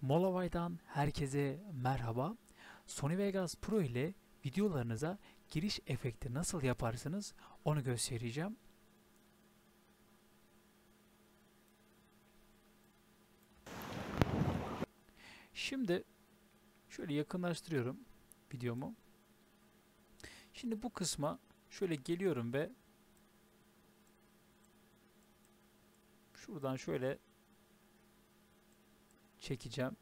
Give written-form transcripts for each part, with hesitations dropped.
Molovay'dan herkese merhaba. Sony Vegas Pro ile videolarınıza giriş efekti nasıl yaparsınız onu göstereceğim. Şimdi şöyle yakınlaştırıyorum videomu. Şimdi bu kısma şöyle geliyorum ve şuradan şöyle çekeceğim.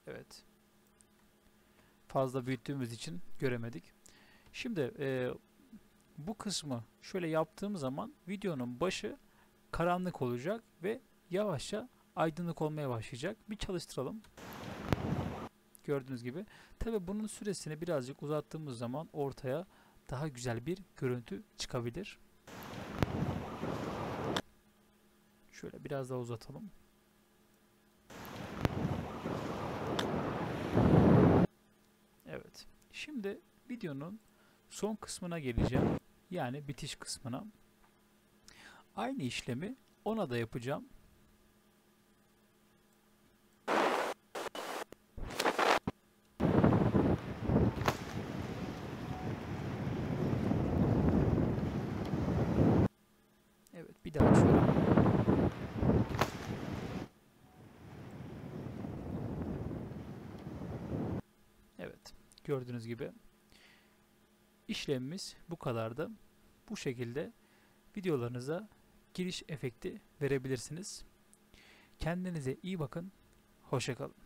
Evet. Fazla büyüttüğümüz için göremedik. Şimdi bu kısmı şöyle yaptığım zaman videonun başı karanlık olacak ve yavaşça aydınlık olmaya başlayacak. Bir çalıştıralım. Gördüğünüz gibi. Tabi bunun süresini birazcık uzattığımız zaman ortaya daha güzel bir görüntü çıkabilir. Şöyle biraz daha uzatalım. Evet. Şimdi videonun son kısmına geleceğim. Yani bitiş kısmına. Aynı işlemi ona da yapacağım. Evet, bir daha açıyorum. Evet, gördüğünüz gibi işlemimiz bu kadardı. Bu şekilde videolarınıza giriş efekti verebilirsiniz. Kendinize iyi bakın. Hoşça kalın.